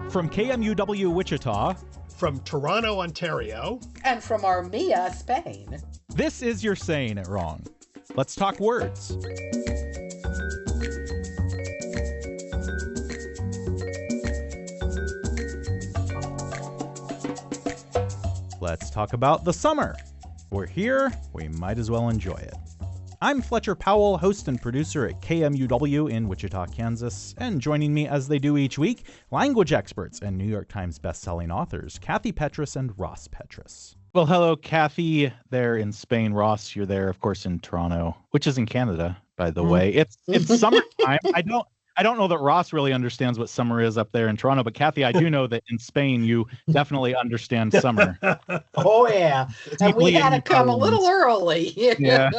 From KMUW Wichita, From Toronto, Ontario. And from Armia, Spain. This is You're Saying It Wrong. Let's talk words. Let's talk about the summer. We're here, we might as well enjoy it. I'm Fletcher Powell, host and producer at KMUW in Wichita, Kansas, and joining me as they do each week, language experts and New York Times bestselling authors Kathy Petrus and Ross Petrus. Well, hello, Kathy, there in Spain. Ross, you're there, of course, in Toronto, which is in Canada, by the way. It's summertime. I don't know that Ross really understands what summer is up there in Toronto, but Kathy, I do know that in Spain you definitely understand summer. Oh yeah, and we had to come a little early. Yeah.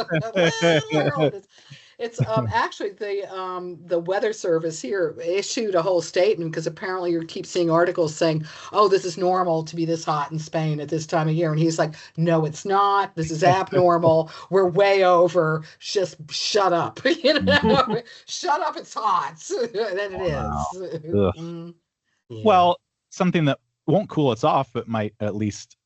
It's actually the weather service here issued a whole statement because apparently you keep seeing articles saying, "Oh, this is normal to be this hot in Spain at this time of year," and he's like, "No, it's not. This is abnormal. We're way over. Just shut up. Shut up. It's hot." And then it is. Yeah. Well, something that won't cool us off, but might at least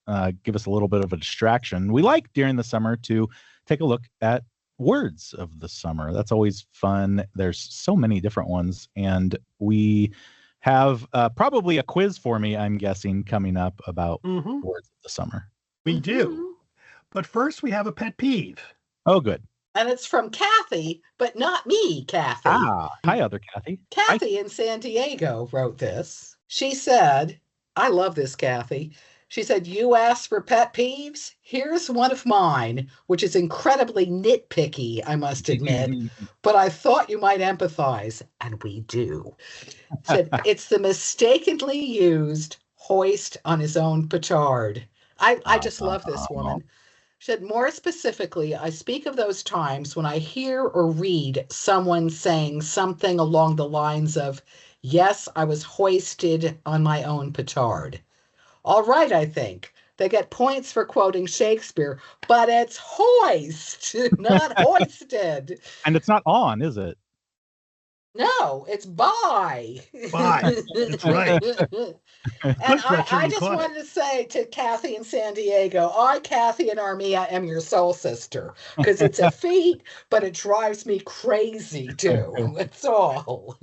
give us a little bit of a distraction. We like during the summer to take a look at words of the summer. That's always fun. There's so many different ones, and we have probably a quiz for me, I'm guessing, coming up about words of the summer. We do. But first, we have a pet peeve. Oh, good. And it's from Kathy, but not me, Kathy. Hi, other Kathy. Kathy in San Diego wrote this. She said, I love this, Kathy. She said, you asked for pet peeves? Here's one of mine, which is incredibly nitpicky, I must admit, but I thought you might empathize, and we do. Said, it's the mistakenly used hoist on his own petard. I just love this woman. She said, more specifically, I speak of those times when I hear or read someone saying something along the lines of, yes, I was hoisted on my own petard. All right, I think. They get points for quoting Shakespeare, but it's hoist, not hoisted. And it's not on, is it? No, it's by. By. That's right. And I just wanted to say to Kathy in San Diego, I, Kathy in Armia, am your soul sister. Because it's a feat, but it drives me crazy too. That's all.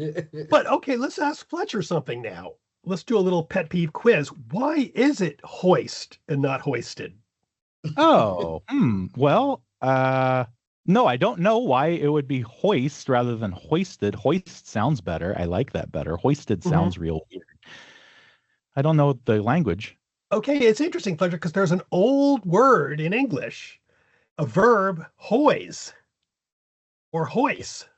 But okay, let's ask Fletcher something now. Let's do a little pet peeve quiz. Why is it hoist and not hoisted? Oh, well, no, I don't know why it would be hoist rather than hoisted. Hoist sounds better. I like that better. Hoisted sounds real weird. I don't know the language. Okay, it's interesting, Fletcher, because there's an old word in English, a verb, hoise or hoist.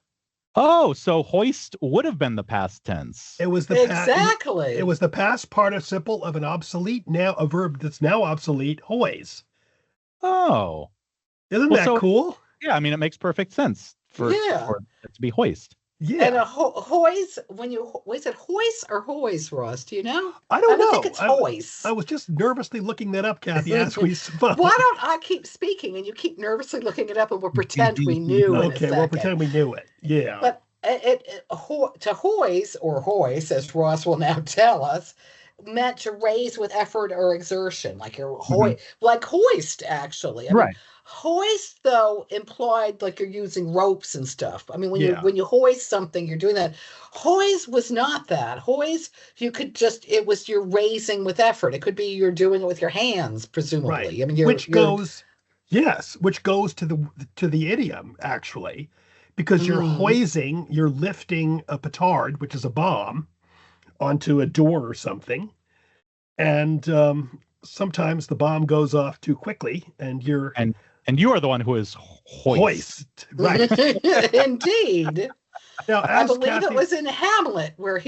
Oh, so hoist would have been the past tense. It was the exactly. It was the past participle of a verb that's now obsolete, hoise. Oh, isn't that cool? Yeah, I mean, it makes perfect sense for it to be hoist. Yeah. And a hoist, was it hoist or hoist, Ross? Do you know? I don't know. I think it's hoist. I was just nervously looking that up, Kathy, as we spoke. Why don't I keep speaking and you keep nervously looking it up and we'll pretend we knew in a second. Okay, we'll pretend we knew it. Yeah. But to hoist, or hoist, as Ross will now tell us, meant to raise with effort or exertion, like you're like hoist, actually. I mean, hoist, though, implied like you're using ropes and stuff. I mean, when you hoist something, you're doing that. Hoist was not that. Hoist, you could you're raising with effort. It could be you're doing it with your hands, presumably. Right. I mean, which goes to the idiom, actually, because you're hoising, you're lifting a petard, which is a bomb, onto a door or something, and sometimes the bomb goes off too quickly, and you are the one who is hoist. Right? Indeed. Now, I believe it was in Hamlet where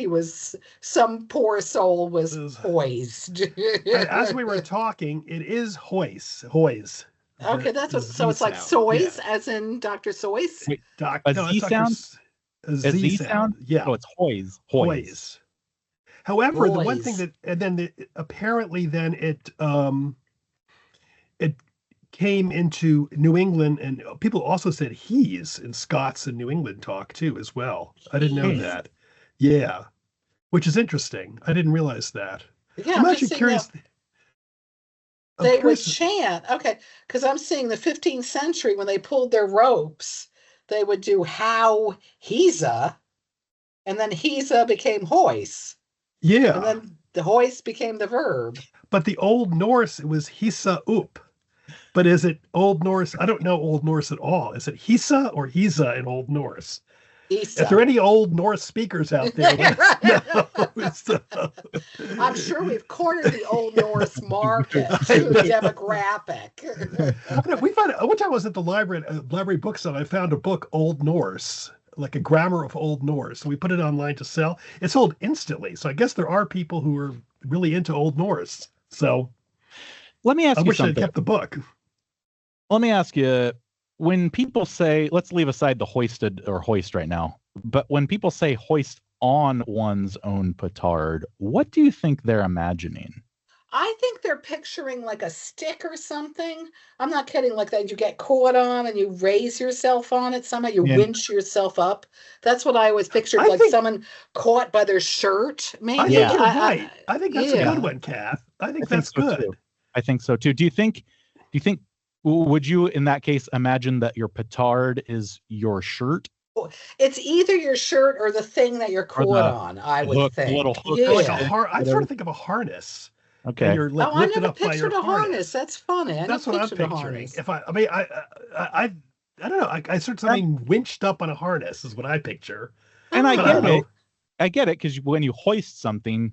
some poor soul was hoist. As we were talking, it is hoist. Okay, so it's like Soys, as in Dr. Soys. Wait, a Z sound? Yeah. Oh, it's hoise. However, the one thing that, and then apparently then it came into New England, and people also said he's in Scots and New England talk too, as well. I didn't know that. Yeah. which is interesting. I didn't realize that. Yeah, I'm I'm just actually seeing curious. I'm they would curious. chant. Okay, because I'm seeing the 15th century when they pulled their ropes, they would do how he's a, and then he's a became hoist, and Yeah, then the hoist became the verb. but the Old Norse, it was hisa up. But is it Old Norse? I don't know Old Norse at all. Is it hisa or hisa in Old Norse? If there are Isa. any Old Norse speakers out there, let us know. So, I'm sure we've cornered the Old Norse market to a demographic. we found one time I was at the library book sale. I found a book, Old Norse, like a grammar of Old Norse. So we put it online to sell. It sold instantly. So I guess there are people who are really into Old Norse. So Let me ask I you wish I'd something. kept the book. Let me ask you, when people say, let's leave aside the hoisted or hoist right now, but when people say hoist on one's own petard, what do you think they're imagining? I think they're picturing like a stick or something. I'm not kidding, like that you get caught on and you raise yourself on it somehow, you Yeah. winch yourself up. That's what I always pictured, I like think- someone caught by their shirt, maybe. I think Yeah. you're right. I think that's a yeah. good one, Kath. I think I think that's so, good. too. I think so too. Do you think, would you in that case imagine that your petard is your shirt? It's either your shirt or the thing that you're caught the on, I would hook, think. little hook yeah. or Like something. I sort of think of a harness. Okay. And you're like Oh, I lifted never up by your pictured a harness. That's funny. I That's never what I'm pictured a picturing. harness. If I don't know. I sort of something winched up on a harness is what I picture. And I Oh. get it. I get it, because when you hoist something,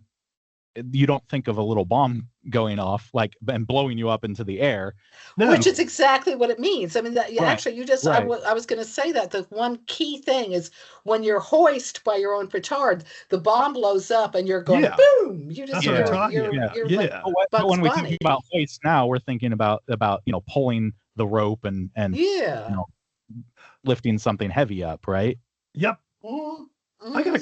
you don't think of a little bomb going off and blowing you up into the air. No, Which is exactly what it means. I mean, that Right, actually, you just, right. I was going to say that the one key thing is when you're hoist by your own petard, the bomb blows up and you're going Yeah. boom. You just, That's what I'm talking you're, about. you're Yeah. like But Bugs when we Bunny. think about hoist now, we're thinking about pulling the rope and Yeah. lifting something heavy up, right? Yep. Mhm. I gotta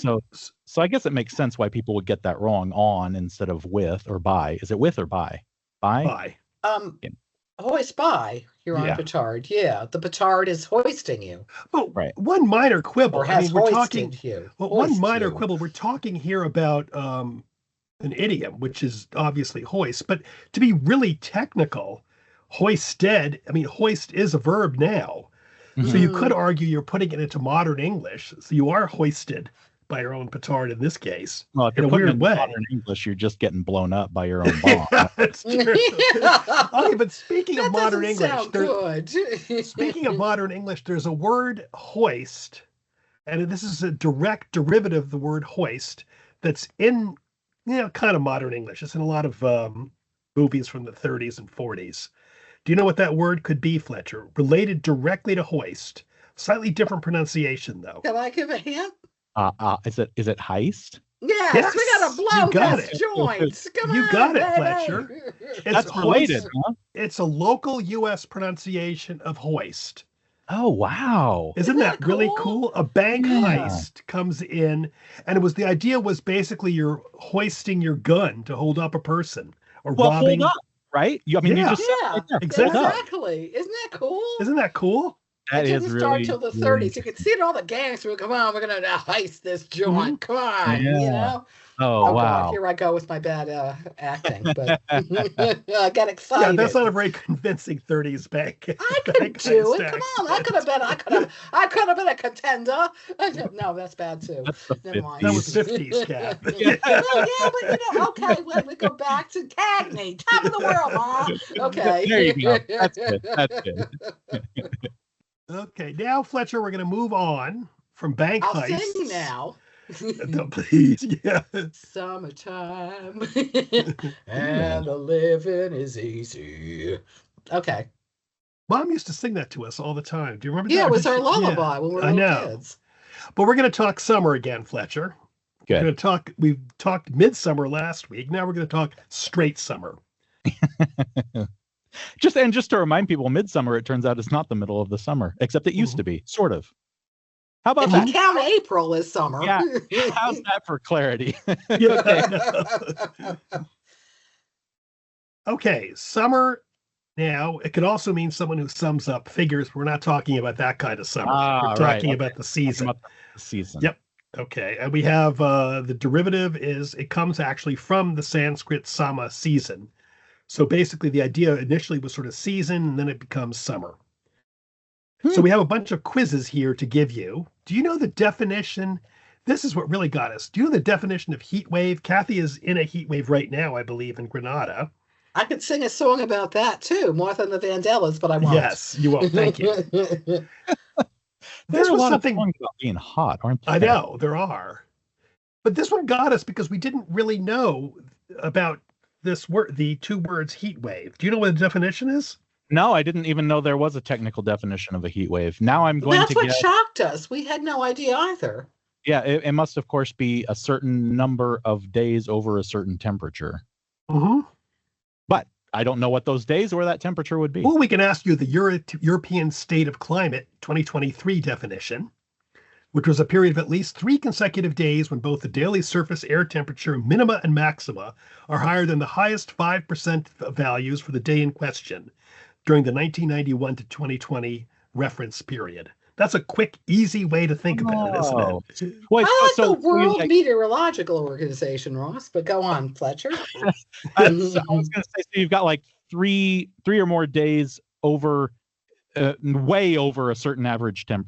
So I guess it makes sense why people would get that wrong, on instead of with or by. Is it with or by? By? buy. Yeah. Hoist by your own Yeah. petard. Yeah, the petard is hoisting you But Right. one minor quibble. or has we're hoisted talking. you. Well, one Hoist minor you. quibble. We're talking here about an idiom, which is obviously hoist. But to be really technical, hoisted. I mean, hoist is a verb now. So you could argue you're putting it into modern English. So you are hoisted by your own petard in this case. Well, if in you're a putting it weird in way. modern English, you're just getting blown up by your own bomb. That's true. Okay, but speaking That of modern doesn't English, sound good. speaking of modern English, there's a word hoist, and this is a direct derivative of the word hoist that's in, kind of modern English. It's in a lot of movies from the 30s and 40s. Do you know what that word could be, Fletcher? Related directly to hoist. Slightly different pronunciation, though. Can I give a hint? Is it heist? Yes, Yes, we gotta blow you got this it. joint. Come You on, got it, baby. Fletcher. It's That's related, hoist. huh? It's a local U.S. pronunciation of hoist. Oh, wow. Isn't that really cool? cool? A bank Yeah. heist comes in, and the idea was basically you're hoisting your gun to hold up a person or robbing. Hold up, right? You just said Yeah, right there, exactly. hold up. exactly. Isn't that cool? Isn't that cool? That It is didn't really start till the really 30s. You could see it in all the gangsters. Come on, we're gonna heist this joint. Come on, Yeah. Oh, Oh wow. God, here I go with my bad acting. But I got Yeah, excited. that's not a very convincing 30s bank. I could bank do heist it. Come on, I could have been a contender. No, that's bad too. That's the Never mind. 50s. That was 50s, Cap. Well, yeah, but okay, we go back to Cagney, top of the world, huh? Okay. There you go. That's good. That's good. Okay, now Fletcher, we're going to move on from bank I'll heists. sing now. No, please, yeah. Summertime and the living is easy. Okay. Mom used to sing that to us all the time. Do you remember that? Yeah, Or it was did our she- lullaby yeah, when we were I little know. kids. But we're going to talk summer again, Fletcher. Good. We're going to talk. We've talked midsummer last week. Now we're going to talk straight summer. Just to remind people, midsummer, it turns out, is not the middle of the summer, except it used to be, sort of. How about If that? you count April as summer. Yeah. How's that for clarity? Yeah. Okay, summer. Now it could also mean someone who sums up figures. We're not talking about that kind of summer. We're talking about the season. About the season. Yep. Okay, and we have the derivative is it comes actually from the Sanskrit sama, season. So basically, the idea initially was sort of season, and then it becomes summer. So we have a bunch of quizzes here to give you. Do you know the definition? This is what really got us. Do you know the definition of heat wave? Kathy is in a heat wave right now, I believe, in Granada. I could sing a song about that too, Martha and the Vandellas, but I won't. Yes, you won't. Thank you. There This are a was lot something of songs about being hot, aren't there? I know there are, but this one got us because we didn't really know about this word, the two words heat wave. Do you know what the definition is? No, I didn't even know there was a technical definition of a heat wave. Now I'm going That's to what guess. shocked us. We had no idea either. Yeah, it must, of course, be a certain number of days over a certain temperature. Mm-hmm. But I don't know what those days or that temperature would be. Well, we can ask you the European State of Climate 2023 definition, which was a period of at least 3 consecutive days when both the daily surface air temperature minima and maxima are higher than the highest 5% values for the day in question during the 1991 to 2020 reference period. That's a quick, easy way to think about it, isn't it? Wait, I like so the World like, Meteorological Organization, Ross, but go on, Fletcher. I was going to say, so you've got like three or more days over, way over a certain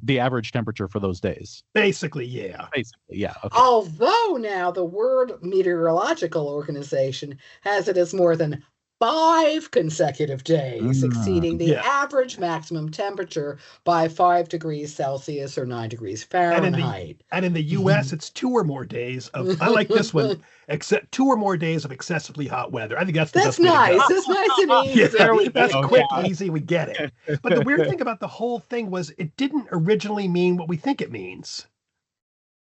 the average temperature for those days. Basically, yeah. Basically, yeah. Okay. Although now the World Meteorological Organization has it as more than 5 consecutive days exceeding the average maximum temperature by 5 degrees Celsius or 9 degrees Fahrenheit. And in the U.S., it's 2 or more days of, I like this one, except 2 or more days of excessively hot weather. I think that's the best nice. way to go. That's nice and easy. Yeah, that's quick, easy, we get it. But the weird thing about the whole thing was it didn't originally mean what we think it means.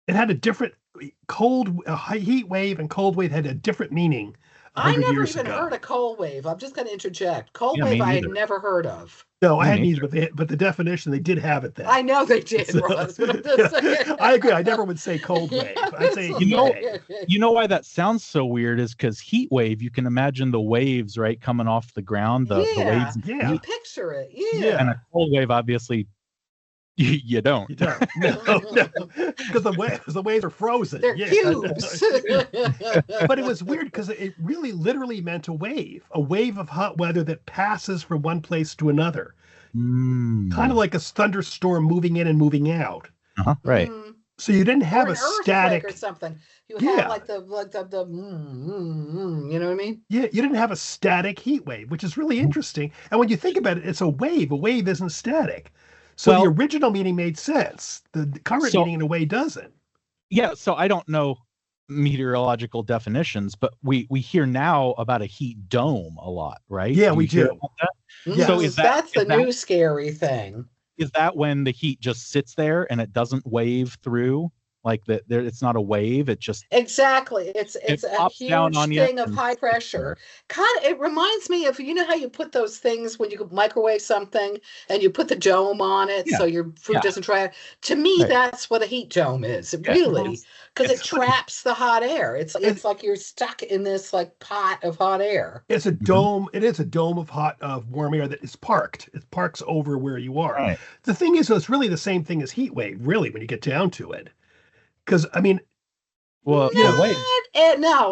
It had a different heat wave and cold wave had a different meaning. I never even heard of cold wave. I'm just going to interject. Cold wave I had never heard of. No, I hadn't either, but the definition, they did have it then. I know they did, Ross, but I'm just saying. I agree. I never would say cold wave. I'd say heat wave. You know why that sounds so weird is because heat wave, you can imagine the waves, right, coming off the ground, the waves. Yeah, you picture it. Yeah. And a cold wave, obviously, you don't. You don't. No. Because the waves are frozen. They're cubes. But it was weird because it really literally meant a wave of hot weather that passes from one place to another. Kind of like a thunderstorm moving in and moving out. Right. So you didn't have or a static or something. You have like the you know what I mean? Yeah, you didn't have a static heat wave, which is really interesting. And when you think about it, it's a wave. A wave isn't static. So the original meaning made sense. The current meaning, in a way, doesn't. Yeah, so I don't know meteorological definitions, but we hear now about a heat dome a lot, right? Yeah, we do. Yes. So that's the new scary thing. Is that when the heat just sits there and it doesn't wave through? Like that, it's not a wave. It just exactly. It's a huge thing of high pressure. It reminds me of how you put those things when you microwave something and you put the dome on it so your food doesn't dry out. To me, that's what a heat dome is. Really, because it traps the hot air. It's like you're stuck in this like pot of hot air. It's a dome. It is a dome of warm air that is parked. It parks over where you are. Right. The thing is, it's really the same thing as heat wave. Really, when you get down to it. Because, I mean, no,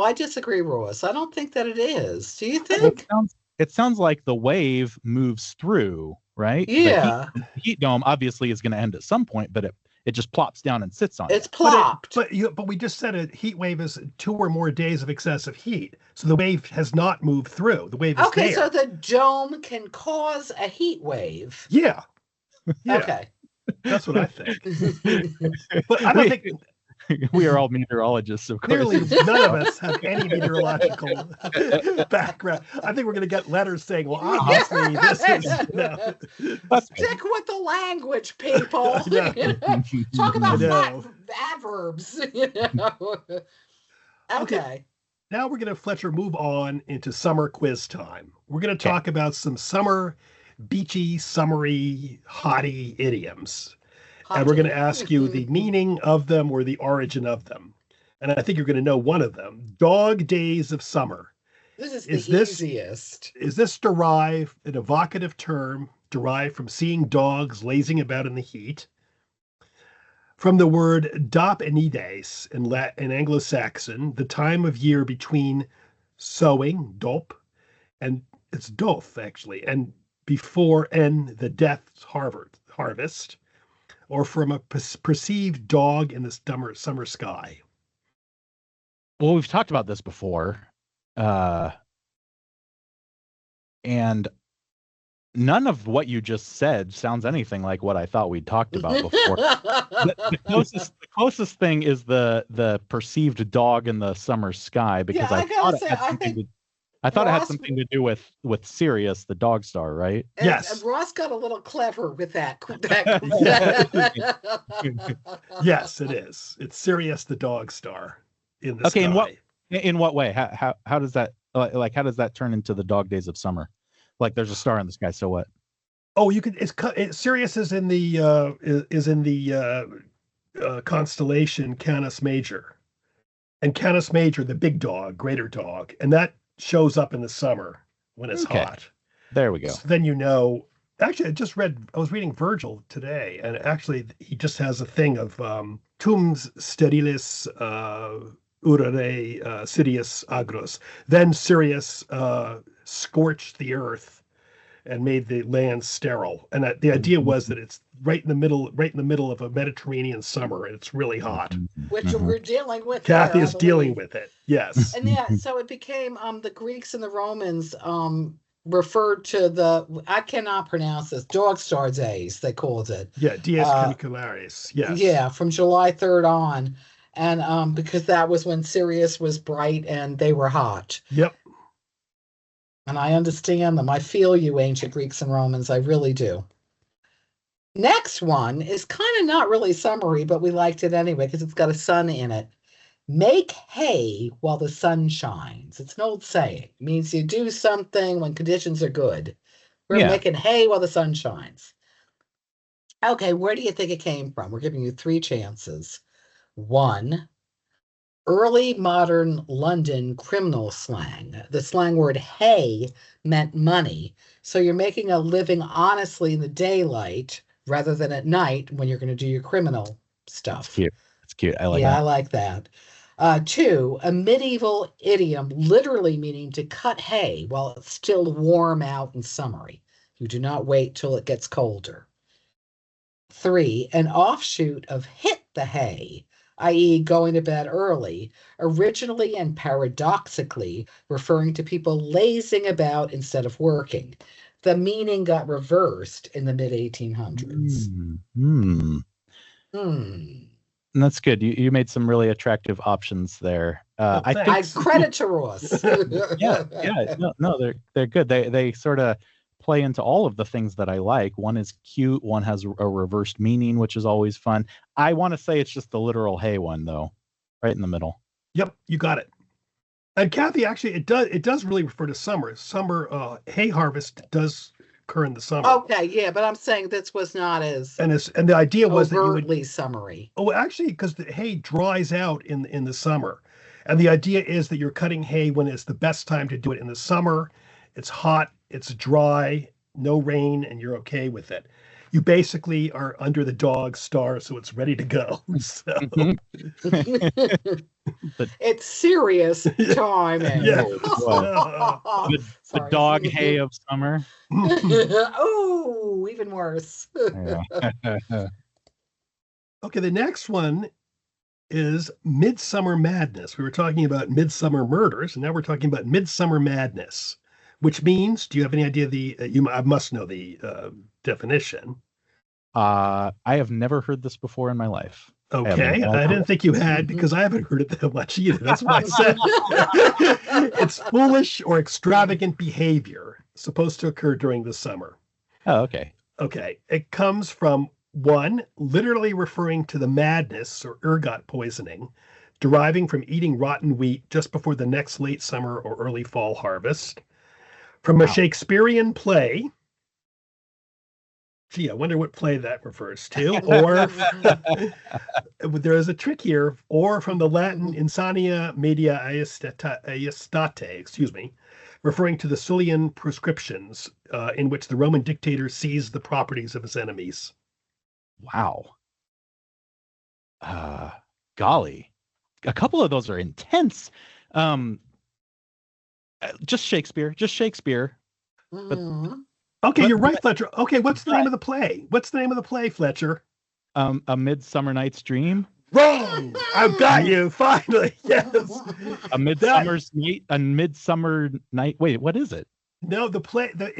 I disagree, Ross. I don't think that it is. Do you think? It sounds like the wave moves through, right? Yeah. The heat dome obviously is going to end at some point, but it just plops down and sits on it. It's plopped. But we just said a heat wave is 2 or more days of excessive heat. So the wave has not moved through. The wave is there. Okay, so the dome can cause a heat wave. Yeah. Okay. That's what I think. But I don't think... We are all meteorologists, of course. Clearly, none of us have any meteorological background. I think we're going to get letters saying, well, obviously, this is... Stick with the language, people. Talk about adverbs. Okay. Now we're going to, Fletcher, move on into summer quiz time. We're going to talk about some summer, beachy, summery, hottie idioms. And we're going to ask you the meaning of them or the origin of them. And I think you're going to know one of them. Dog days of summer. This is the easiest. Is this an evocative term derived from seeing dogs lazing about in the heat? From the word dop enides in Anglo-Saxon, the time of year between sowing, dop, and it's doth actually, and before en the death harvest, or from a perceived dog in the summer sky. Well, we've talked about this before, and none of what you just said sounds anything like what I thought we'd talked about before. The closest thing is the perceived dog in the summer sky, because Yeah, I gotta say, I thought it had Ross, something to do with Sirius, the dog star, right? Yes. Ross got a little clever with that. Yes, it is. It's Sirius the dog star in the Okay, sky. in what way? How does that how does that turn into the dog days of summer? Like there's a star in the sky, so what? Oh, you could. Sirius is in the constellation Canis Major, and Canis Major, the big dog, greater dog, and that shows up in the summer when it's hot. There we go. So then you know. Actually, I was reading Virgil today, and actually he just has a thing of tums sterilis urare Sirius agros. Then Sirius scorched the earth and made the land sterile. And the idea was that it's right in the middle of a Mediterranean summer, and it's really hot. Which we're dealing with. Kathy is dealing with it. Yes. And yeah, so it became the Greeks and the Romans referred to I cannot pronounce this, dog star days, they called it. Yeah, dies canicularis. Yes. Yeah, from July 3rd on. And because that was when Sirius was bright and they were hot. Yep. And I understand them. I feel you, ancient Greeks and Romans. I really do. Next one is kind of not really summary, but we liked it anyway because it's got a sun in it. Make hay while the sun shines. It's an old saying. It means you do something when conditions are good. We're making hay while the sun shines. Okay, where do you think it came from? We're giving you 3 chances. 1, early modern London criminal slang. The slang word hay meant money. So you're making a living honestly in the daylight rather than at night when you're going to do your criminal stuff. It's cute. It's cute. I like that. Yeah, I like that. 2, a medieval idiom literally meaning to cut hay while it's still warm out and summery. You do not wait till it gets colder. 3, an offshoot of hit the hay, i.e. going to bed early, originally and paradoxically referring to people lazing about instead of working. The meaning got reversed in the mid-1800s. That's good. You made some really attractive options there. I think credit to Ross. yeah. No, they're good. They sort of play into all of the things that I like. One is cute. One has a reversed meaning, which is always fun. I want to say it's just the literal hay one, though, right in the middle. Yep, you got it. And Kathy, actually, it does really refer to summer. Summer hay harvest does occur in the summer. Okay, yeah, but I'm saying this was not as and the idea was that you would summary. Oh, actually, because the hay dries out in the summer, and the idea is that you're cutting hay when it's the best time to do it in the summer. It's hot, it's dry, no rain, and you're okay with it. You basically are under the dog star, so it's ready to go. So. It's serious timing. Yeah. The dog hay of summer. Oh, even worse. Okay, the next one is Midsummer Madness. We were talking about Midsummer Murders, and now we're talking about Midsummer Madness, which means, do you have any idea I must know the definition. I have never heard this before in my life. Okay, I didn't think you had, because I haven't heard it that much either. That's why I said it's foolish or extravagant behavior supposed to occur during the summer. Oh, okay. Okay, it comes from 1, literally referring to the madness or ergot poisoning, deriving from eating rotten wheat just before the next late summer or early fall harvest. From a Shakespearean play. Gee, I wonder what play that refers to. Or there is a trick here. Or from the Latin insania media aestate, referring to the Sulian proscriptions, in which the Roman dictator seized the properties of his enemies. Wow. Uh, golly, a couple of those are intense. Um, just Shakespeare, just Shakespeare. But Mhm. Okay, but you're right, Fletcher. Okay, what's the but name of the play? What's the name of the play, Fletcher? A Midsummer Night's Dream, Wrong. I've got you finally. Yes. a That Midsummer's Night, a Midsummer Night. Wait, what is it? no, the play. The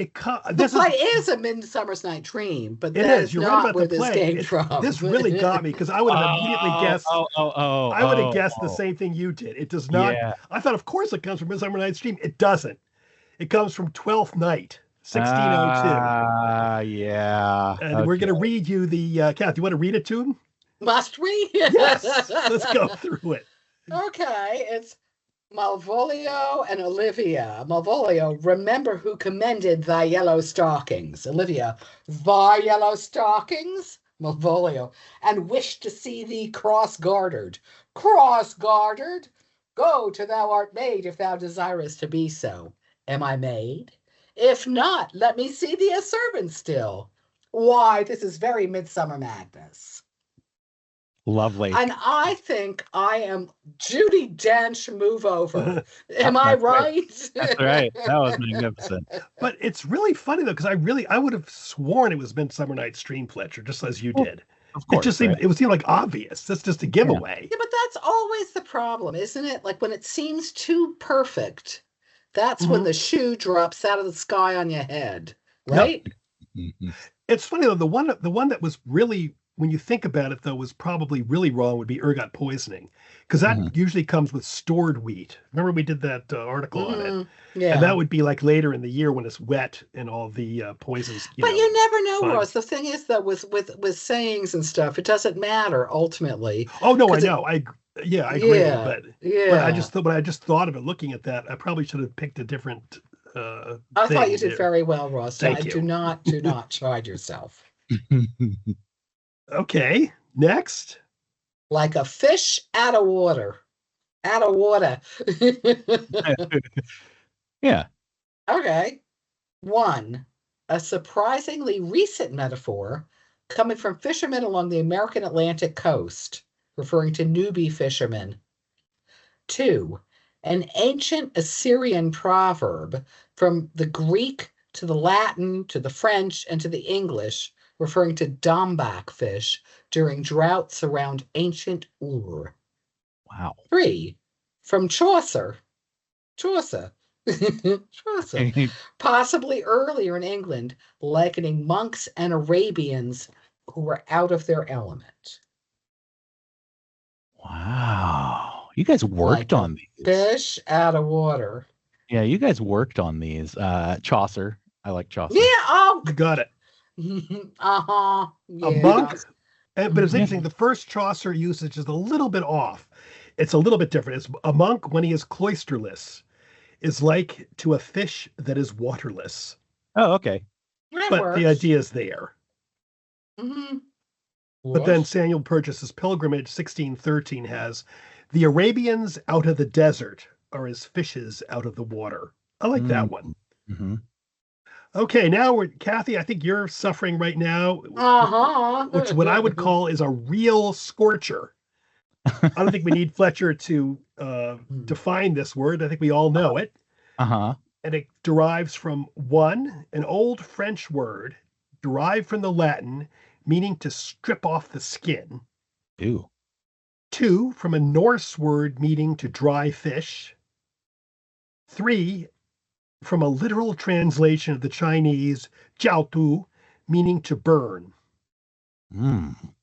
This play is A Midsummer's Night Dream, but it that is. is You're right not about the where this play. came from. This really got me because I would have immediately guessed. I would have guessed the same thing you did. It does not. Yeah. I thought, of course, it comes from Midsummer Night's Dream. It doesn't. It comes from Twelfth Night, 1602. Yeah. And we're going to read you the. Kath, you want to read it to him? Must we? Yes. Let's go through it. Okay, it's Malvolio and Olivia. Malvolio, remember who commended thy yellow stockings. Olivia, thy yellow stockings? Malvolio, and wished to see thee cross-gartered. Cross-gartered? Go to thou art made if thou desirest to be so. Am I made? If not, let me see thee a servant still. Why, this is very Midsummer Madness. Lovely. And I think I am Judi Dench move over. Am I That's right. right? That's right. That was magnificent. But it's really funny though, because I would have sworn it was Midsummer Night's Dream, Fletcher, just as you did. Of course. It just seemed, it would seem like obvious. That's just a giveaway. Yeah, but that's always the problem, isn't it? Like when it seems too perfect, that's when the shoe drops out of the sky on your head, right? Mhm. It's funny though, the one that was really, when you think about it though, was probably really wrong would be ergot poisoning, because that usually comes with stored wheat. Remember we did that article on it, Yeah. and that would be like later in the year when it's wet and all the poisons. But you never know, fine. Ross. The thing is that with sayings and stuff, it doesn't matter ultimately. Oh no, I 'Cause it- know. I agree, Yeah, but yeah. I just thought of it looking at that. I probably should have picked a different. I thought you thing did there. very well, Ross. Thank you. Do not chide yourself. Okay, next. Like a fish out of water. Out of water. Yeah. Okay. 1. A surprisingly recent metaphor coming from fishermen along the American Atlantic coast, referring to newbie fishermen. 2. An ancient Assyrian proverb from the Greek to the Latin to the French and to the English, referring to domback fish during droughts around ancient Ur. Wow. 3. From Chaucer. Chaucer, possibly earlier in England, likening monks and Arabians who were out of their element. Wow. You guys worked Like a on these. Fish out of water. Yeah, you guys worked on these. Chaucer. I like Chaucer. Yeah, oh, You got it. uh-huh. Yeah. A monk. But it's interesting. The first Chaucer usage is a little bit off. It's a little bit different. It's a monk when he is cloisterless is like to a fish that is waterless. Oh, okay. That But works. the idea is there. Mm-hmm. But then Samuel Purchas's Pilgrimage 1613 has the Arabians out of the desert are as fishes out of the water. I like that one. Mm-hmm. Okay, now Kathy, I think you're suffering right now, which what I would call is a real scorcher. I don't think we need Fletcher to define this word. I think we all know it. Uh-huh. And it derives from 1, an old French word derived from the Latin, meaning to strip off the skin. Ew. 2, from a Norse word meaning to dry fish. 3, from a literal translation of the Chinese jiao tu, meaning to burn.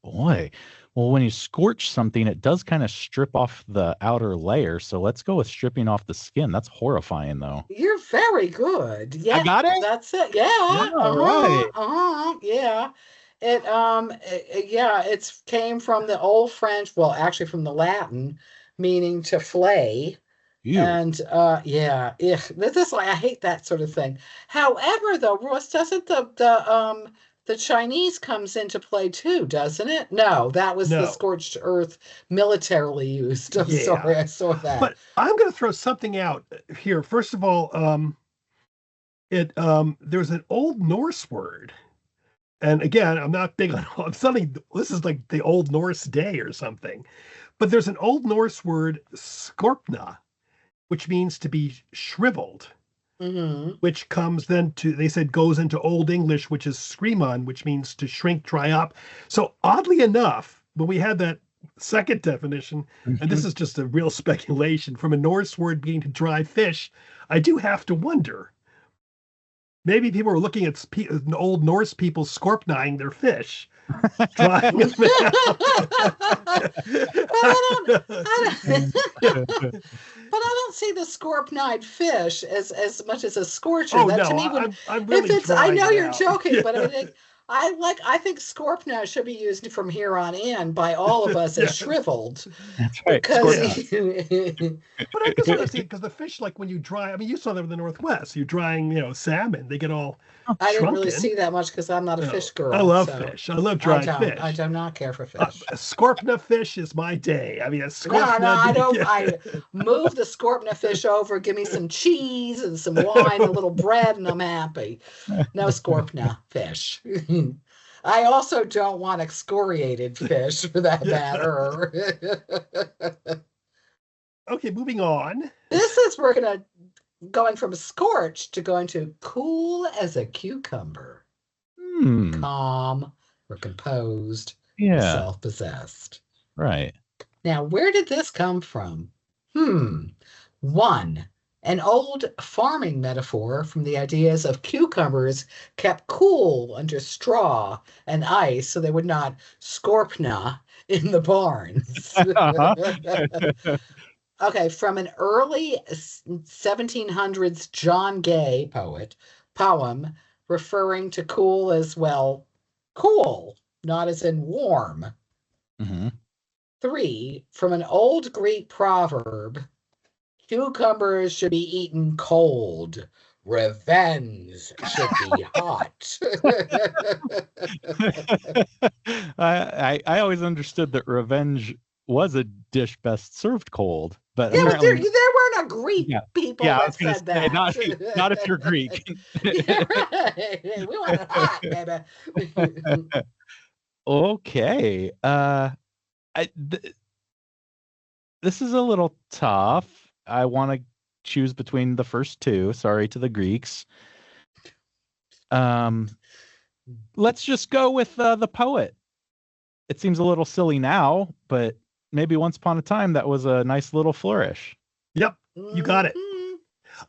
Boy. Well, when you scorch something, it does kind of strip off the outer layer. So let's go with stripping off the skin. That's horrifying, though. You're very good. Yeah, I got it? That's it. Yeah. Right. Yeah. It's came from the old French, well, actually from the Latin, meaning to flay. Ew. And this is why I hate that sort of thing. However, though, Ross, doesn't the Chinese comes into play too, doesn't it? No, that was the scorched earth militarily used. I'm sorry, I saw that. But I'm going to throw something out here. First of all, there's an old Norse word, And again, I'm not big on something. This is like the Old Norse day or something. But there's an Old Norse word, skorpna, which means to be shriveled, which comes then to, they said, goes into Old English, which is screamon, which means to shrink, dry up. So oddly enough, when we had that second definition, and this is just a real speculation, from a Norse word being to dry fish, I do have to wonder. Maybe people are looking at Old Norse people scorpioning their fish, drying them out. But I don't see the scorpioned fish as much as a scorcher. Oh, that no, to me would, I'm really if it's, I know you're out. joking, but I mean, I think scorpna should be used from here on in by all of us as shriveled. That's right. Because But I just want to see, because the fish, like when you dry, I mean, you saw them in the Northwest. You're drying, salmon. They get all I didn't really shrunken. see that much because I'm not a fish girl. I love so fish. I love dried fish. I do not care for fish. A scorpna fish is my day. I mean, a scorpna. No, I don't. I move the scorpna fish over, give me some cheese and some wine, a little bread, and I'm happy. No scorpna fish. I also don't want excoriated fish for that matter. Okay, moving on. This is going from scorched to going to cool as a cucumber. Calm or composed, self-possessed. Right. Now, where did this come from? One, an old farming metaphor from the ideas of cucumbers kept cool under straw and ice so they would not scorpna in the barns. Okay, from an early 1700s John Gay poem referring to cool as, well, cool, not as in warm. 3, from an old Greek proverb, cucumbers should be eaten cold. Revenge should be hot. I always understood that revenge was a dish best served cold, but yeah, but there apparently weren't a Greek people that said that. Not if you're Greek. Yeah, right. We want it hot, baby. Okay. This is a little tough. I want to choose between the first two. Sorry to the Greeks. Let's just go with the poet. It seems a little silly now, but maybe once upon a time that was a nice little flourish. Yep, you got it.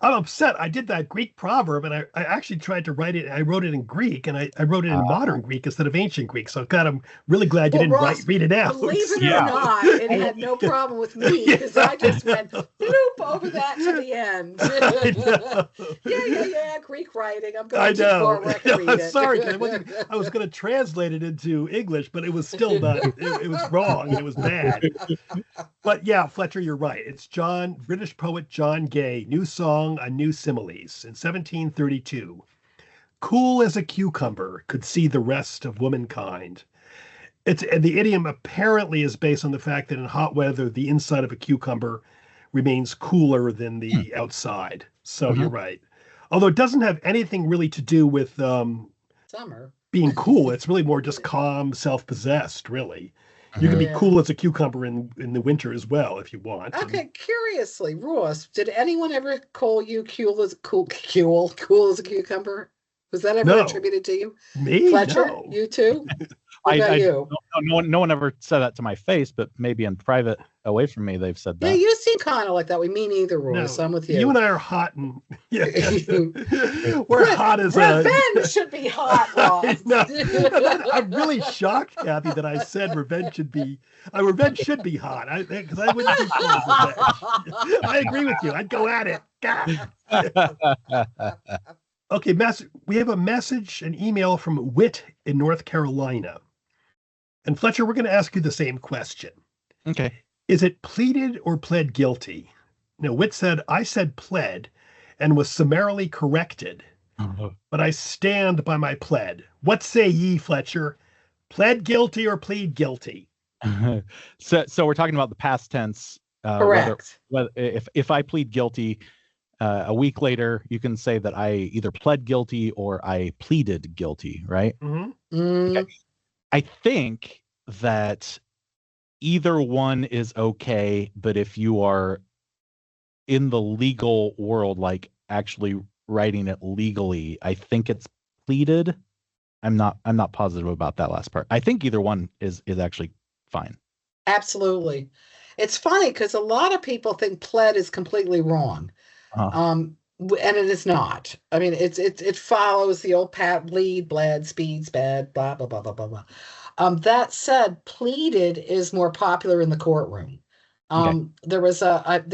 I'm upset. I did that Greek proverb, and I actually tried to write it. I wrote it in Greek, and I wrote it in modern Greek instead of ancient Greek. So God, I'm really glad you didn't read it out. Believe it or not, it had no problem with me because I just went bloop over that to the end. Yeah. Greek writing. I'm going to read it. Sorry, I was going to translate it into English, but it was still not. It was wrong. It was bad. But yeah, Fletcher, you're right. It's British poet John Gay, new song on new similes in 1732. Cool as a cucumber could see the rest of womankind. And the idiom apparently is based on the fact that in hot weather, the inside of a cucumber remains cooler than the outside. So you're right. Although it doesn't have anything really to do with summer being cool. It's really more just calm, self-possessed, really. You can be cool as a cucumber in the winter as well, if you want. Okay, curiously, Ross, did anyone ever call you cool as a cucumber? Was that ever attributed to you? Me? Fletcher, no. You too? What about you? No one ever said that to my face, but maybe in private, away from me, they've said that. Yeah, you seem kind of like that. We mean either, Ross. I'm with you. You and I are hot, and we're hot as revenge should be hot, Ross. I'm really shocked, Kathy, that I said revenge should be hot. Because I wouldn't be cool with revenge. I agree with you. I'd go at it. Okay, we have a message, an email from Whit in North Carolina. And Fletcher, we're going to ask you the same question. Okay. Is it pleaded or pled guilty? Now, Whit said, I said pled and was summarily corrected, but I stand by my pled. What say ye, Fletcher? Pled guilty or plead guilty? So we're talking about the past tense. Correct. Whether if I plead guilty, A week later, you can say that I either pled guilty or I pleaded guilty, right? Mm, I think that either one is okay, but if you are in the legal world, like actually writing it legally, I think it's pleaded. I'm not positive about that last part. I think either one is actually fine. absolutely. It's funny because a lot of people think pled is completely wrong. Uh, And it is not. I mean, it follows the old pat bleed, bled, speed, sped, blah blah blah blah blah blah. That said, pleaded is more popular in the courtroom. okay. There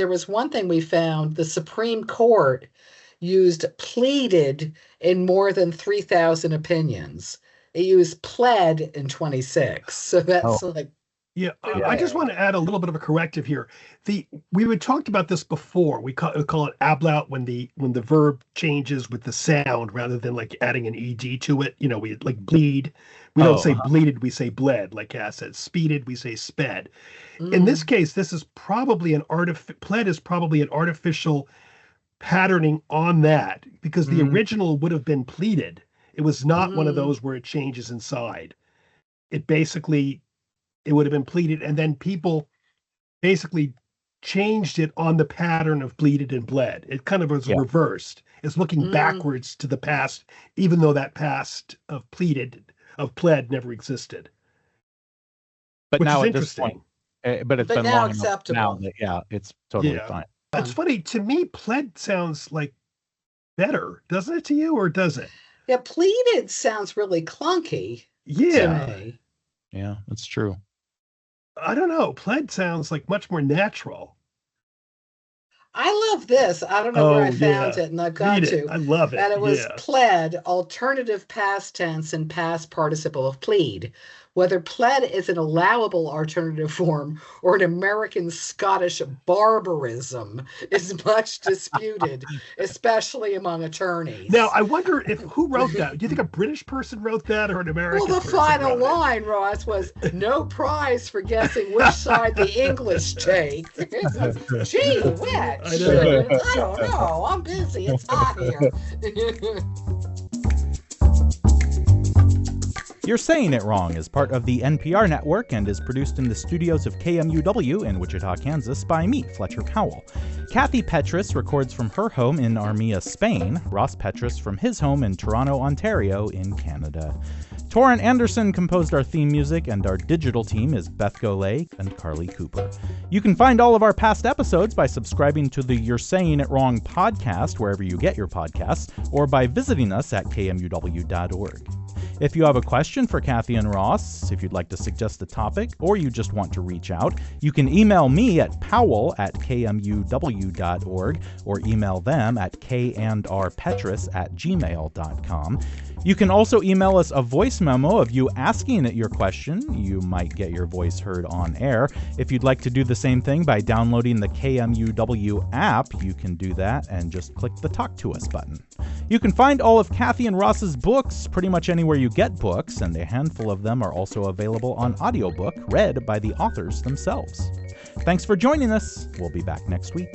was one thing we found: the Supreme Court used pleaded in more than 3,000 opinions. It used pled in 26. So Oh, that's like Yeah, pretty I just big. want to add a little bit of a corrective here. We had talked about this before. We call it ablaut when the verb changes with the sound rather than like adding an ed to it. You know, we like bleed. We don't say oh, bleeded, we say bled. Like Cass said, speeded, we say sped. In this Mm, case, this is probably pled is probably an artificial patterning on that because the mm, original would have been pleaded. It was not one of mm, those where it changes inside. It basically it would have been pleated, and then people basically changed it on the pattern of bleeded and bled. It kind of was yeah. reversed. It's looking mm. backwards to the past, even though that past of pled never existed, But which is now at this point, interesting. but it's But been now long enough now acceptable. that yeah, it's totally Yeah. fine. That's funny. To me, pled sounds like better, doesn't it to you, or does it? Yeah, pleated sounds really clunky to Yeah. me. Yeah, that's true. I don't know. Pled sounds like much more natural. I love this. I don't know where I Oh, found yeah. it, and I've Read got it. to. I love it. And it was Yeah. pled, alternative past tense and past participle of plead. Whether pled is an allowable alternative form or an American Scottish barbarism is much disputed, especially among Now, attorneys. I wonder if who wrote that. Do you think a British person wrote that or an Well, American the person final wrote it? line, Ross, was no prize for guessing which side the English take. Gee I which? know. I don't know. I'm busy. It's hot here. You're Saying It Wrong is part of the NPR network and is produced in the studios of KMUW in Wichita, Kansas by me, Fletcher Powell. Kathy Petrus records from her home in Armia, Spain, Ross Petrus from his home in Toronto, Ontario in Canada. Torrin Anderson composed our theme music, and our digital team is Beth Golay and Carly Cooper. You can find all of our past episodes by subscribing to the You're Saying It Wrong podcast wherever you get your podcasts, or by visiting us at kmuw.org. If you have a question for Kathy and Ross, if you'd like to suggest a topic, or you just want to reach out, you can email me at powell@kmuw.org or email them at kandrpetrus@gmail.com. You can also email us a voice memo of you asking it your question. You might get your voice heard on air. If you'd like to do the same thing by downloading the KMUW app, you can do that and just click the Talk to Us button. You can find all of Kathy and Ross's books pretty much anywhere you get books, and a handful of them are also available on audiobook read by the authors themselves. Thanks for joining us. We'll be back next week.